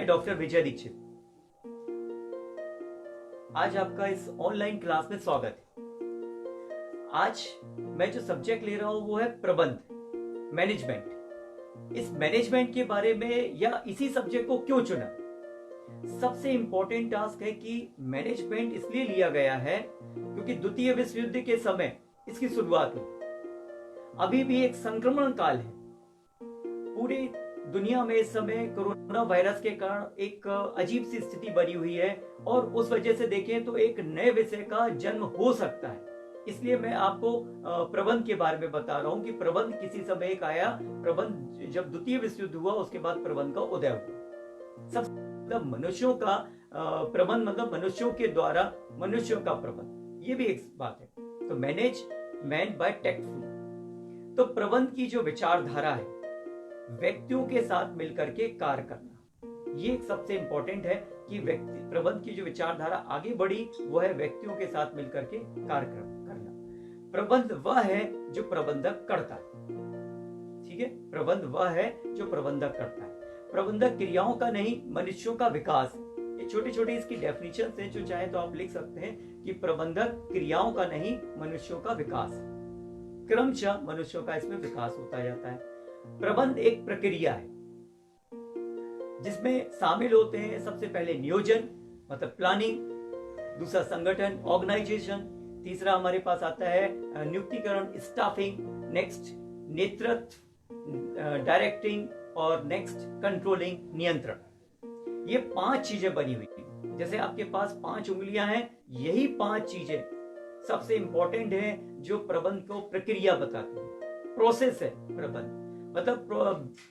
Doctor विजय दीक्षित। आज आपका इस ऑनलाइन क्लास में स्वागत है। आज मैं जो सब्जेक्ट ले रहा हूं वो है प्रबंध, मैनेजमेंट। इस मैनेजमेंट के बारे में या इसी सब्जेक्ट को क्यों चुना? सबसे इंपॉर्टेंट टास्क है कि मैनेजमेंट इसलिए लिया गया है क्योंकि द्वितीय विश्व युद्ध के समय इसकी शुरुआत हुई। अभी भी एक संक्रमण काल है। पूरी दुनिया में इस समय कोरोना वायरस के कारण एक अजीब सी स्थिति बनी हुई है और उस वजह से देखें तो एक नए विषय का जन्म हो सकता है। इसलिए मैं आपको प्रबंध के बारे में बता रहा हूं कि प्रबंध किसी समय एक आया। प्रबंध जब द्वितीय विश्व युद्ध हुआ उसके बाद प्रबंध का उदय हुआ। सब मतलब मनुष्यों का प्रबंध, मतलब मनुष्यों के द्वारा मनुष्यों का प्रबंध, ये भी एक बात है। तो मैनेज मैन बाय टैक्टफुल। तो प्रबंध की जो विचारधारा है, व्यक्तियों के साथ मिलकर के कार्य करना, ये एक सबसे इंपॉर्टेंट है कि व्यक्ति प्रबंध की जो विचारधारा आगे बढ़ी वो है व्यक्तियों के साथ मिलकर के कार्य करना। प्रबंध वह है जो प्रबंधक करता है। ठीक है, प्रबंध वह है जो प्रबंधक करता है। प्रबंधक क्रियाओं का नहीं, मनुष्यों का विकास है। ये छोटे छोटे इसकी डेफिनेशन है जो चाहे तो आप लिख सकते हैं कि प्रबंधक क्रियाओं का नहीं, मनुष्यों का विकास है। क्रमशः मनुष्यों का इसमें विकास होता जाता है। प्रबंध एक प्रक्रिया है जिसमें शामिल होते हैं सबसे पहले नियोजन मतलब प्लानिंग, दूसरा संगठन ऑर्गेनाइजेशन, तीसरा हमारे पास आता है नियुक्तिकरण स्टाफिंग, नेक्स्ट नेतृत्व डायरेक्टिंग और नेक्स्ट कंट्रोलिंग नियंत्रण। ये 5 चीजें बनी हुई है। जैसे आपके पास 5 उंगलियां हैं, यही 5 चीजें सबसे इंपॉर्टेंट है जो प्रबंध को प्रक्रिया बताती है। प्रोसेस है प्रबंध, मतलब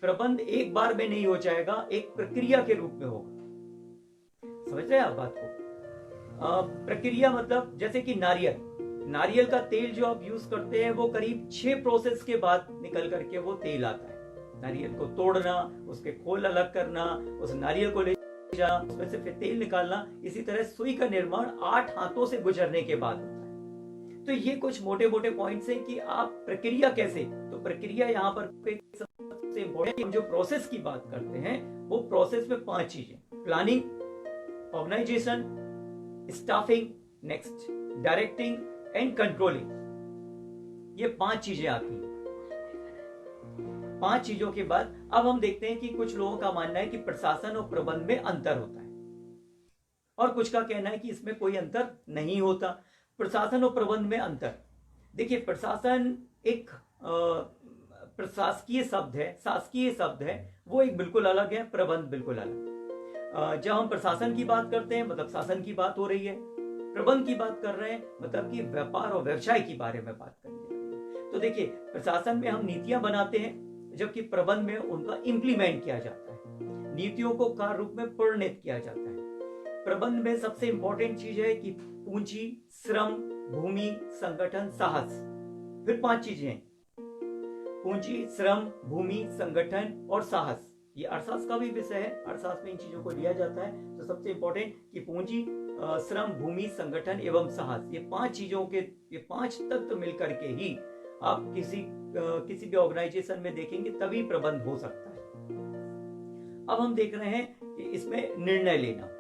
प्रबंध एक बार में नहीं हो जाएगा, एक प्रक्रिया के रूप में होगा। समझ रहे हैं आप बात को? प्रक्रिया मतलब जैसे कि नारियल का तेल जो आप यूज करते हैं वो करीब 6 प्रोसेस के बाद निकल करके वो तेल आता है। नारियल को तोड़ना, उसके खोल अलग करना, उस नारियल को ले जाना, उसमें से फिर तेल निकालना, इसी तरह सुई का निर्माण 8 हाथों से गुजरने के बाद होता है। तो ये कुछ मोटे मोटे पॉइंट्स हैं कि आप प्रक्रिया कैसे, तो प्रक्रिया यहाँ पर सबसे इंपॉर्टेंट हम जो प्रोसेस की बात करते हैं वो प्रोसेस में 5 चीजें, planning, organisation, staffing, next directing and controlling. ये 5 चीजें आती हैं। 5 चीजों के बाद अब हम देखते हैं कि कुछ लोगों का मानना है कि प्रशासन और प्रबंध में अंतर होता है और कुछ का कहना है कि इसमें कोई अंतर नहीं होता। प्रशासन और प्रबंध में अंतर, देखिए प्रशासन एक प्रशासकीय शब्द है, शासकीय शब्द है, वो एक बिल्कुल अलग है, प्रबंध बिल्कुल अलग। जब हम प्रशासन की बात करते हैं मतलब शासन की बात हो रही है, प्रबंध की बात कर रहे हैं मतलब कि व्यापार और व्यवसाय के बारे में बात कर रही है। तो देखिए प्रशासन में हम नीतियां बनाते हैं जबकि प्रबंध में उनका इंप्लीमेंट किया जाता है, नीतियों को कार्य रूप में परिणत किया जाता है। प्रबंध में सबसे इंपॉर्टेंट चीज है कि पूंजी, श्रम, भूमि, संगठन, साहस। फिर 5 चीजें हैं, पूंजी, श्रम, भूमि, संगठन और साहस। ये अर्थशास्त्र का भी विषय है, अर्थशास्त्र में इन चीजों को लिया जाता है। तो सबसे इंपॉर्टेंट कि पूंजी, श्रम, भूमि, संगठन एवं साहस, ये 5 चीजों के, ये 5 तत्व मिलकर के ही आप किसी भी ऑर्गेनाइजेशन में देखेंगे तभी प्रबंध हो सकता है। अब हम देख रहे हैं कि इसमें निर्णय लेना।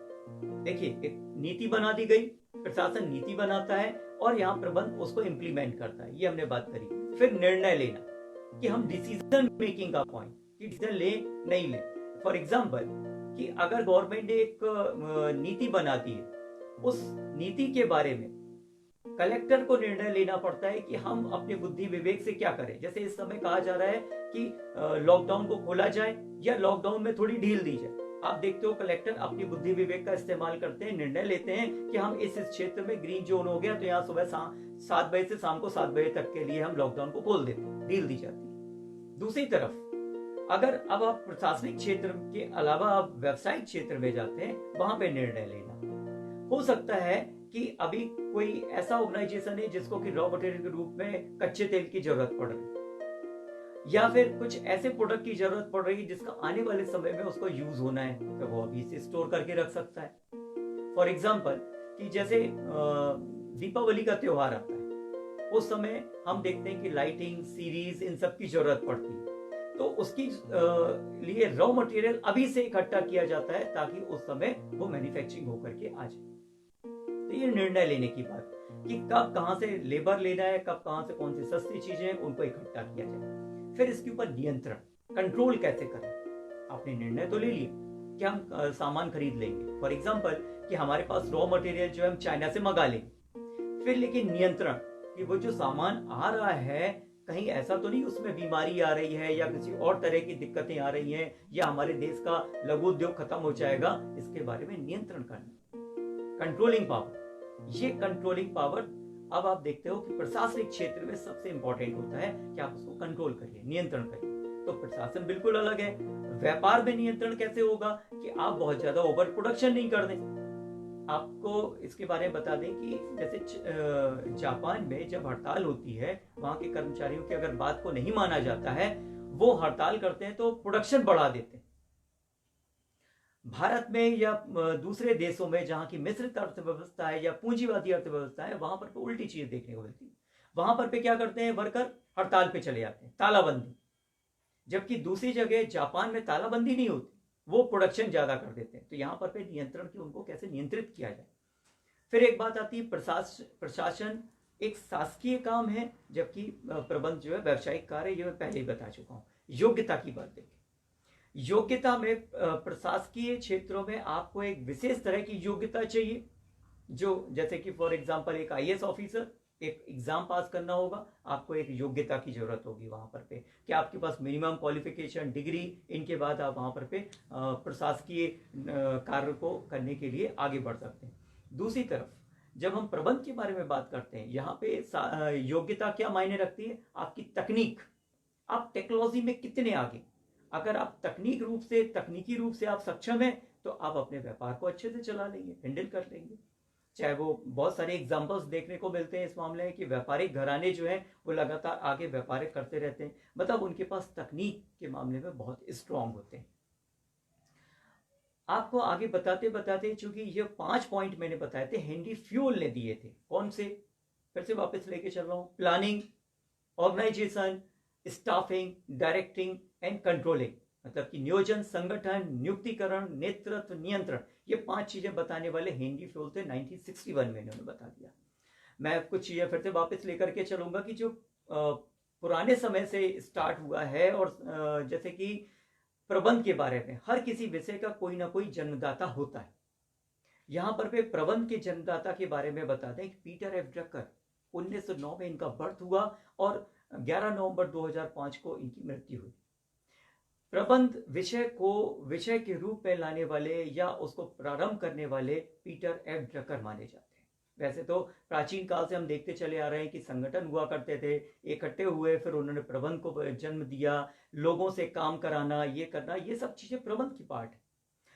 देखिए एक नीति बना दी गई, प्रशासन नीति बनाता है और यहाँ प्रबंध उसको इंप्लीमेंट करता है, ये हमने बात करी। फिर निर्णय लेना कि हम डिसीजन मेकिंग का पॉइंट, कि डिसीजन ले नहीं ले। फॉर एग्जाम्पल कि अगर गवर्नमेंट ने एक नीति बनाती है, उस नीति के बारे में कलेक्टर को निर्णय लेना पड़ता है कि हम अपने बुद्धि विवेक से क्या करें। जैसे इस समय कहा जा रहा है कि लॉकडाउन को खोला जाए या लॉकडाउन में थोड़ी ढील दी जाए। आप देखते हो कलेक्टर अपनी बुद्धि विवेक का इस्तेमाल करते हैं, निर्णय लेते हैं कि हम इस क्षेत्र में ग्रीन जोन हो गया तो यहाँ सुबह 7 बजे से शाम को 7 बजे तक के लिए हम लॉकडाउन को खोल देते हैं, ढील दी जाती है। दूसरी तरफ अगर अब आप प्रशासनिक क्षेत्र के अलावा आप व्यावसायिक क्षेत्र में जाते हैं, वहां पे निर्णय लेना हो सकता है कि अभी कोई ऐसा ऑर्गेनाइजेशन है जिसको कि रॉ मटेरियल के रूप में कच्चे तेल की जरूरत पड़ रही है या फिर कुछ ऐसे प्रोडक्ट की जरूरत पड़ रही है जिसका आने वाले समय में उसको यूज होना है, तो वो अभी से स्टोर करके रख सकता है। फॉर एग्जाम्पल कि जैसे दीपावली का त्योहार आता है, उस समय हम देखते हैं कि लाइटिंग, सीरीज, इन सब की जरूरत पड़ती है। तो उसकी लिए रॉ मटेरियल अभी से इकट्ठा किया जाता है ताकि उस समय वो मैन्युफैक्चरिंग होकर के आ जाए। तो ये निर्णय लेने की बात कि कब कहां से लेबर लेना है, कब कहां से कौन सी सस्ती चीजें हैं उनको इकट्ठा किया जाए। फिर इसके ऊपर नियंत्रण, कंट्रोल कैसे करें। आपने निर्णय तो ले लिया कि हम सामान खरीद लेंगे, फॉर एग्जाम्पल कि हमारे पास रॉ मटेरियल जो है हम चाइना से मंगा लेंगे। फिर लेकिन नियंत्रण कि वो जो सामान आ रहा है कहीं ऐसा तो नहीं उसमें बीमारी आ रही है या किसी और तरह की दिक्कतें आ रही हैं या हमारे देश का लघु उद्योग खत्म हो जाएगा, इसके बारे में नियंत्रण करना, कंट्रोलिंग पावर। ये कंट्रोलिंग पावर अब आप देखते हो कि प्रशासनिक क्षेत्र में सबसे इंपॉर्टेंट होता है कि आप उसको कंट्रोल करिए, नियंत्रण करिए। तो प्रशासन बिल्कुल अलग है। व्यापार में नियंत्रण कैसे होगा कि आप बहुत ज्यादा ओवर प्रोडक्शन नहीं कर दें। आपको इसके बारे में बता दें कि जैसे जापान में जब हड़ताल होती है, वहां के कर्मचारियों की अगर बात को नहीं माना जाता है, वो हड़ताल करते हैं तो प्रोडक्शन बढ़ा देते हैं। भारत में या दूसरे देशों में जहां की मिश्रित अर्थव्यवस्था है या पूंजीवादी अर्थव्यवस्था है, वहां पर उल्टी चीज देखने को मिलती है। वहां पर क्या करते हैं, वर्कर हड़ताल पे चले जाते हैं, तालाबंदी। जबकि दूसरी जगह जापान में तालाबंदी नहीं होती, वो प्रोडक्शन ज्यादा कर देते हैं। तो यहां पर नियंत्रण की उनको कैसे नियंत्रित किया जाए। फिर एक बात आती है प्रशासन एक शासकीय काम है, जबकि प्रबंध जो है व्यावसायिक कार्य, ये मैं पहले ही बता चुका हूं। योग्यता की बात देखें, योग्यता में प्रशासकीय क्षेत्रों में आपको एक विशेष तरह की योग्यता चाहिए, जो जैसे कि फॉर एग्जांपल एक आईएएस ऑफिसर एक एग्जाम पास करना होगा, आपको एक योग्यता की जरूरत होगी वहां पर कि आपके पास मिनिमम क्वालिफिकेशन डिग्री, इनके बाद आप वहां पर प्रशासकीय कार्य को करने के लिए आगे बढ़ सकते हैं। दूसरी तरफ जब हम प्रबंध के बारे में बात करते हैं, यहाँ पे योग्यता क्या मायने रखती है, आपकी तकनीक, आप टेक्नोलॉजी में कितने आगे। अगर आप तकनीकी रूप से आप सक्षम हैं तो आप अपने व्यापार को अच्छे से चला लेंगे, हैंडल कर लेंगे। चाहे वो बहुत सारे एग्जांपल्स देखने को मिलते हैं इस मामले में कि व्यापारिक घराने जो हैं वो लगातार आगे व्यापारिक करते रहते हैं, मतलब उनके पास तकनीक के मामले में बहुत स्ट्रांग होते हैं। आपको आगे बताते बताते चूंकि ये 5 पॉइंट मैंने बताए थे, हेनरी फ्यूल ने दिए थे। कौन से, फिर से वापस लेके चल रहा हूं। Planning, organisation, staffing, directing and controlling, मतलब कि नियोजन, संगठन, नियुक्तिकरण, नेतृत्व, नियंत्रण, ये 5 चीजें बताने वाले हेनरी फ्यूल थे। 1961 में इन्होंने बता दिया। मैं कुछ चीजें फिर से वापस लेकर के चलूंगा कि जो पुराने समय से स्टार्ट हुआ है, और जैसे कि प्रबंध के बारे में हर किसी विषय का कोई ना कोई जन्मदाता होता है। यहां पर प्रबंध के जन्मदाता के बारे में बता दें कि पीटर एफ ड्रकर, 1909 में इनका बर्थ हुआ और 11 नवंबर 2005 को इनकी मृत्यु हुई। प्रबंध विषय के रूप में लाने वाले या उसको प्रारंभ करने वाले पीटर एफ ड्रकर माने जाते हैं। वैसे तो प्राचीन काल से हम देखते चले आ रहे हैं कि संगठन हुआ करते थे, इकट्ठे हुए, फिर उन्होंने प्रबंध को जन्म दिया, लोगों से काम कराना, ये करना, ये सब चीजें प्रबंध की पार्ट है।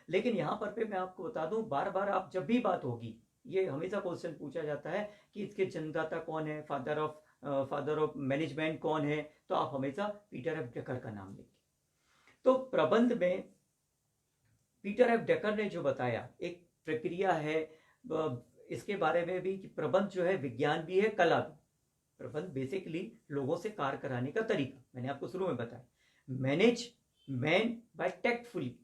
लेकिन यहाँ पर मैं आपको बता दूं, बार बार आप जब भी बात होगी, ये हमेशा क्वेश्चन पूछा जाता है कि इसके जन्मदाता कौन है, फादर ऑफ मैनेजमेंट कौन है, तो आप हमेशा पीटर एफ ड्रकर का नाम लेंगे। तो प्रबंध में पीटर एफ ड्रकर ने जो बताया एक प्रक्रिया है, इसके बारे में भी कि प्रबंध जो है विज्ञान भी है, कला भी। प्रबंध बेसिकली लोगों से कार्य कराने का तरीका, मैंने आपको शुरू में बताया। मैनेज मैन बाय टैक्टफुली,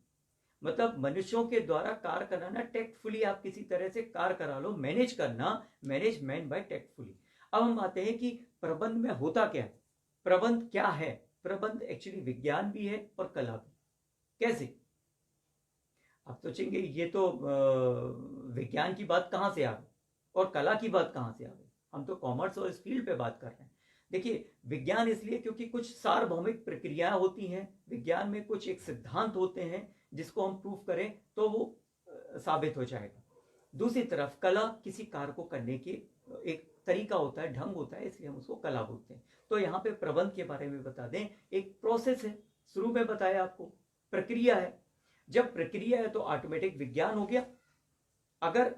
मतलब मनुष्यों के द्वारा कार्य कराना, टैक्टफुली आप किसी तरह से कार्य करा लो, मैनेज करना, मैनेज मैन बाय टैक्टफुली। अब हम आते हैं कि प्रबंध में होता क्या है, प्रबंध क्या है। प्रबंध एक्चुअली विज्ञान भी है और कला भी। कैसे, आप सोचेंगे ये तो विज्ञान की बात कहां से आ गई और कला की बात कहां से आ गई, हम तो कॉमर्स और इस फील्ड पे बात कर रहे हैं। देखिए, विज्ञान इसलिए क्योंकि कुछ सार्वभौमिक प्रक्रियाएं होती हैं, विज्ञान में कुछ एक सिद्धांत होते हैं जिसको हम प्रूफ करें तो वो साबित हो जाएगा। दूसरी तरफ कला किसी कार्य को करने की एक तरीका होता है, ढंग होता है, इसलिए हम उसको कला बोलते हैं। तो यहाँ पे प्रबंध के बारे में बता दें, एक प्रोसेस है, शुरू में बताया आपको, प्रक्रिया है। जब प्रक्रिया है तो ऑटोमेटिक विज्ञान हो गया। अगर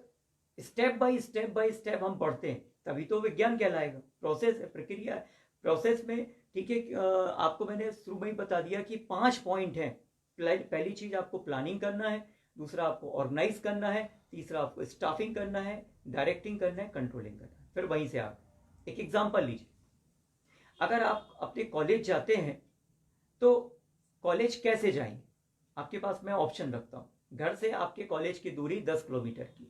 स्टेप बाय स्टेप हम बढ़ते हैं तभी तो विज्ञान कहलाएगा। प्रोसेस है, प्रक्रिया है। प्रोसेस में ठीक है, आपको मैंने शुरू में ही बता दिया कि 5 पॉइंट हैं। पहली चीज आपको प्लानिंग करना है, दूसरा आपको ऑर्गेनाइज करना है, तीसरा आपको स्टाफिंग करना है, डायरेक्टिंग करना है, कंट्रोलिंग करना है। फिर वहीं से आप एक एग्जांपल लीजिए। अगर आप अपने कॉलेज जाते हैं तो कॉलेज कैसे जाएंगे? आपके पास मैं ऑप्शन रखता हूं, घर से आपके कॉलेज की दूरी 10 किलोमीटर की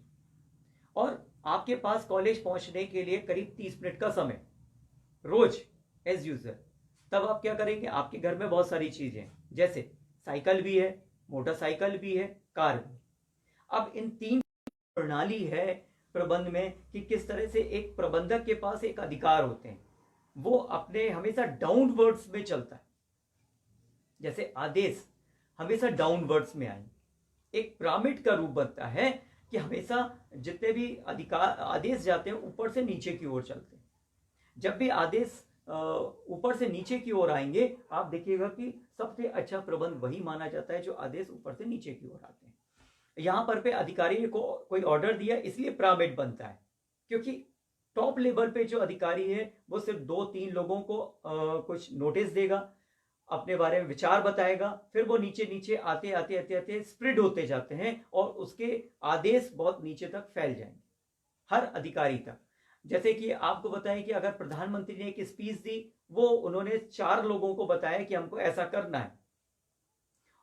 और आपके पास कॉलेज पहुंचने के लिए करीब 30 मिनट का समय रोज एज यूजल। तब आप क्या करेंगे? आपके घर में बहुत सारी चीजें हैं, जैसे साइकिल भी है, मोटरसाइकिल भी है, कार भी। अब इन तीन प्रणाली है प्रबंध में कि किस तरह से एक प्रबंधक के पास एक अधिकार होते हैं, वो अपने हमेशा डाउनवर्ड्स में चलता है। जैसे आदेश हमेशा डाउनवर्ड्स में आए, एक पिरामिड का रूप बनता है कि हमेशा जितने भी अधिकार आदेश जाते हैं ऊपर से नीचे की ओर चलते हैं। जब भी आदेश ऊपर से नीचे की ओर आएंगे, आप देखिएगा कि सबसे अच्छा प्रबंध वही माना जाता है जो आदेश ऊपर से नीचे की ओर आते हैं। यहां पर पे अधिकारी को कोई ऑर्डर दिया, इसलिए पिरामिड बनता है, क्योंकि टॉप लेवल पे जो अधिकारी है वो सिर्फ 2-3 लोगों को कुछ नोटिस देगा, अपने बारे में विचार बताएगा, फिर वो नीचे नीचे आते आते आते आते स्प्रेड होते जाते हैं और उसके आदेश बहुत नीचे तक फैल जाएंगे, हर अधिकारी तक। जैसे कि आपको बताएं कि अगर प्रधानमंत्री ने एक स्पीच दी, वो उन्होंने 4 लोगों को बताया कि हमको ऐसा करना है,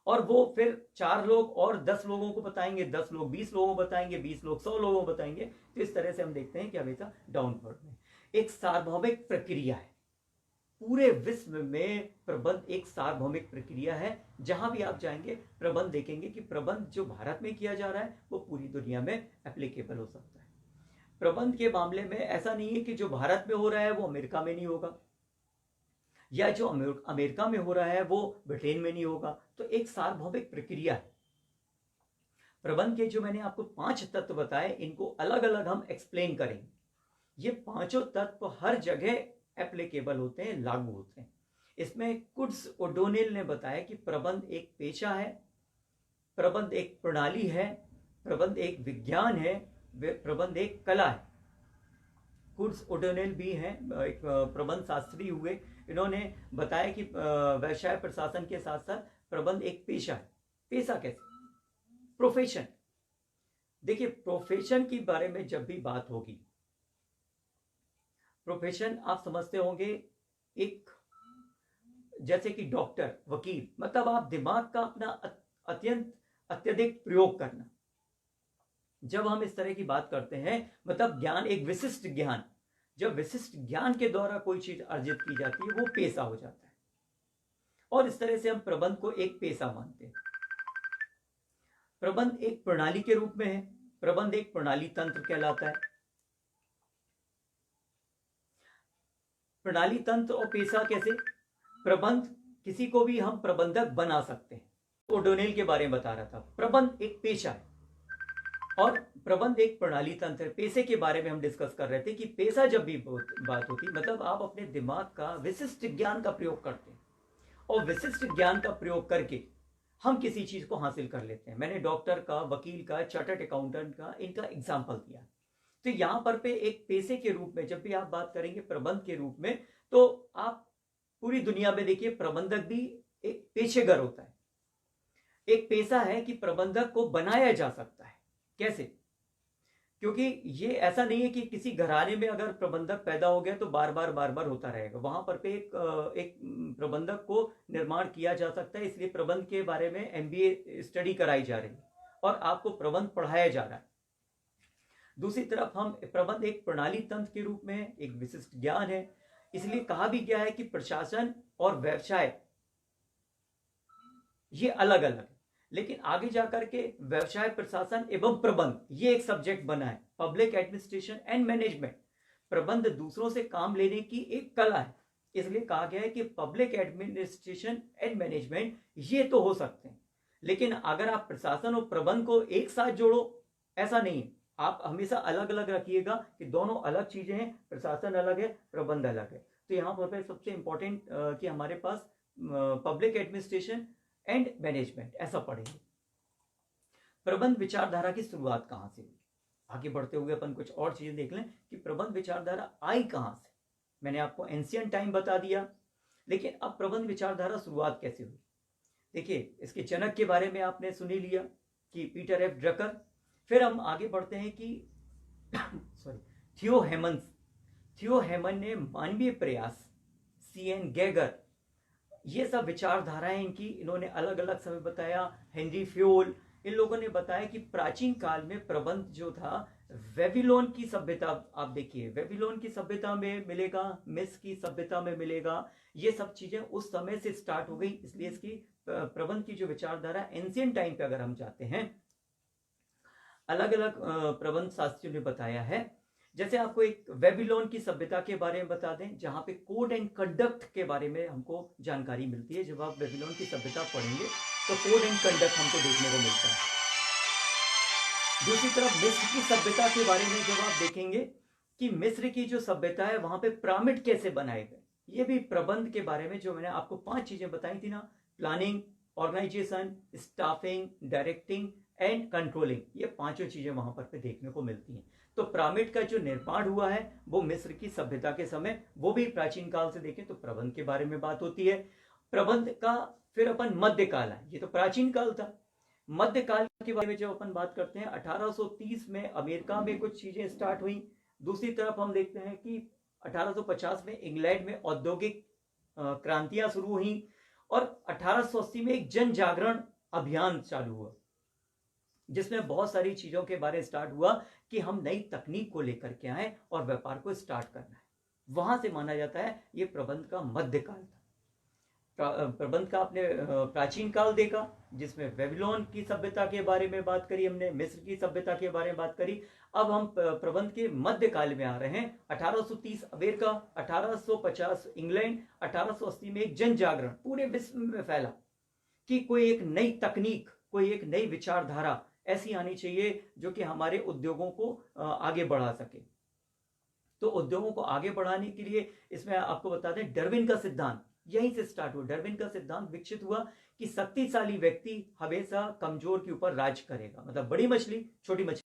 और वो फिर 4 लोग और 10 लोगों को बताएंगे, 10 लोग 20 लोगों को बताएंगे, 20 लोग 100 लोगों को बताएंगे। तो इस तरह से हम देखते हैं कि हमेशा डाउनवर्ड में एक सार्वभौमिक प्रक्रिया है। पूरे विश्व में प्रबंध एक सार्वभौमिक प्रक्रिया है। जहां भी आप जाएंगे प्रबंध देखेंगे कि प्रबंध जो भारत में किया जा रहा है वो पूरी दुनिया में एप्लीकेबल हो सकता है। प्रबंध के मामले में ऐसा नहीं है कि जो भारत में हो रहा है वो अमेरिका में नहीं होगा, या जो अमेरिका में हो रहा है वो ब्रिटेन में नहीं होगा। तो एक सार्वभौमिक प्रक्रिया है। प्रबंध के जो मैंने आपको 5 तत्व बताए, इनको अलग अलग हम एक्सप्लेन करेंगे। ये पांचों तत्व हर जगह एप्लीकेबल होते हैं, लागू होते हैं। इसमें कुड्स ओडोनिल ने बताया कि प्रबंध एक पेशा है, प्रबंध एक प्रणाली है, प्रबंध एक विज्ञान है, प्रबंध एक कला है। कुड्स ओडोनिल भी हैं, एक प्रबंध शास्त्री हुए। इन्होंने बताया कि व्यवसाय प्रशासन के साथ साथ प्रबंध एक पेशा है। पेशा कैसे? प्रोफेशन। देखिए, प्रोफेशन के बारे में जब भी बात होगी, प्रोफेशन आप समझते होंगे एक, जैसे कि डॉक्टर, वकील, मतलब आप दिमाग का अपना अत्यधिक प्रयोग करना। जब हम इस तरह की बात करते हैं, मतलब ज्ञान, एक विशिष्ट ज्ञान, जब विशिष्ट ज्ञान के द्वारा कोई चीज अर्जित की जाती है वो पेशा हो जाता है। और इस तरह से हम प्रबंध को एक पेशा मानते हैं। प्रबंध एक प्रणाली के रूप में है, प्रबंध एक प्रणाली तंत्र कहलाता है। प्रणाली तंत्र और पेशा कैसे? प्रबंध, किसी को भी हम प्रबंधक बना सकते हैं। ओडोनिल के बारे में बता रहा था, प्रबंध एक पेशा है और प्रबंध एक प्रणाली तंत्र। पेशे के बारे में हम डिस्कस कर रहे थे कि पेशा जब भी बात होती, मतलब आप अपने दिमाग का विशिष्ट ज्ञान का प्रयोग करते हैं और विशिष्ट ज्ञान का प्रयोग करके हम किसी चीज को हासिल कर लेते हैं। मैंने डॉक्टर का, वकील का, चार्टर्ड अकाउंटेंट का, इनका एग्जाम्पल दिया। तो यहां पर पे एक पेशे के रूप में जब भी आप बात करेंगे प्रबंध के रूप में, तो आप पूरी दुनिया में देखिए प्रबंधक भी एक पेशेगर होता है। एक पेशा है कि प्रबंधक को बनाया जा सकता है। कैसे? क्योंकि ये ऐसा नहीं है कि किसी घराने में अगर प्रबंधक पैदा हो गया तो बार बार होता रहेगा। वहां पर पे एक प्रबंधक को निर्माण किया जा सकता है। इसलिए प्रबंध के बारे में MBA स्टडी कराई जा रही है और आपको प्रबंध पढ़ाया जा रहा है। दूसरी तरफ हम प्रबंध एक प्रणाली तंत्र के रूप में, एक विशिष्ट ज्ञान है। इसलिए कहा भी गया है कि प्रशासन और व्यवसाय ये अलग अलग है, लेकिन आगे जाकर के व्यवसाय, प्रशासन एवं प्रबंध ये एक सब्जेक्ट बना है, पब्लिक एडमिनिस्ट्रेशन एंड मैनेजमेंट। प्रबंध दूसरों से काम लेने की एक कला है। इसलिए कहा गया है कि पब्लिक एडमिनिस्ट्रेशन एंड मैनेजमेंट ये तो हो सकते हैं, लेकिन अगर आप प्रशासन और प्रबंध को एक साथ जोड़ो, ऐसा नहीं है। आप हमेशा अलग अलग रखिएगा कि दोनों अलग चीजें हैं, प्रशासन अलग है, प्रबंध अलग है। तो यहां पर सबसे इंपॉर्टेंट कि हमारे पास पब्लिक एडमिनिस्ट्रेशन एंड मैनेजमेंट ऐसा पढ़ेंगे। प्रबंध विचारधारा की शुरुआत कहां से हुई? आगे बढ़ते हुए अपन कुछ और चीजें देख लें कि प्रबंध विचारधारा आई कहां से। मैंने आपको एंशियंट टाइम बता दिया, लेकिन अब प्रबंध विचारधारा शुरुआत कैसे हुई? देखिए, इसके जनक के बारे में आपने सुन ही लिया कि पीटर एफ ड्रकर। फिर हम आगे बढ़ते हैं कि थियो हेमन ने मानवीय प्रयास, CN गैगर, ये सब विचारधाराएं इनकी, इन्होंने अलग अलग समय बताया। हेनरी फ्योल, इन लोगों ने बताया कि प्राचीन काल में प्रबंध जो था, वेबीलोन की सभ्यता, आप देखिए वेबीलोन की सभ्यता में मिलेगा, मिस्र की सभ्यता में मिलेगा, ये सब चीजें उस समय से स्टार्ट हो गई। इसलिए इसकी प्रबंध की जो विचारधारा एंशियंट टाइम पे अगर हम जाते हैं, अलग अलग प्रबंध शास्त्रियों ने बताया है। जैसे आपको एक वेबीलोन की सभ्यता के बारे में बता दें, जहां पे कोड एंड कंडक्ट के बारे में हमको जानकारी मिलती है। जब आप वेबीलोन की सभ्यता पढ़ेंगे तो कोड एंड कंडक्ट हमको देखने को मिलता है। दूसरी तरफ मिस्र की सभ्यता के बारे में जब आप देखेंगे कि मिस्र की जो सभ्यता है वहां पे पिरामिड कैसे बनाए गए, ये भी प्रबंध के बारे में, जो मैंने आपको 5 चीजें बताई थी ना, planning, organisation, staffing, directing and controlling, ये 5 चीजें वहां पर पे देखने को मिलती हैं। तो पिरामिड का जो निर्माण हुआ है वो मिस्र की सभ्यता के समय, वो भी प्राचीन काल से देखें तो प्रबंध के बारे में बात होती है। प्रबंध का फिर अपन मध्यकाल है, ये तो प्राचीन काल था। मध्यकाल के बारे में जब अपन बात करते हैं, 1830 में अमेरिका में कुछ चीजें स्टार्ट हुई। दूसरी तरफ हम देखते हैं कि 1850 में इंग्लैंड में औद्योगिक क्रांतियां शुरू हुई, और 1880 में एक जन जागरण अभियान चालू हुआ, जिसमें बहुत सारी चीजों के बारे में स्टार्ट हुआ कि हम नई तकनीक को लेकर के आए और व्यापार को स्टार्ट करना है। वहां से माना जाता है ये प्रबंध का मध्यकाल था। प्रबंध का आपने प्राचीन काल देखा, जिसमें बेबीलोन की सभ्यता के बारे में बात करी हमने, मिस्र की सभ्यता के बारे में बात करी। अब हम प्रबंध के मध्यकाल में आ रहे हैं। 1830 अमेरिका, 1850 इंग्लैंड, 1880 में एक जन जागरण पूरे विश्व में फैला कि कोई एक नई तकनीक, कोई एक नई विचारधारा ऐसी आनी चाहिए जो कि हमारे उद्योगों को आगे बढ़ा सके। तो उद्योगों को आगे बढ़ाने के लिए, इसमें आपको बता दें, डार्विन का सिद्धांत यहीं से स्टार्ट हुआ। डार्विन का सिद्धांत विकसित हुआ कि शक्तिशाली व्यक्ति हमेशा कमजोर के ऊपर राज करेगा, मतलब बड़ी मछली छोटी मछली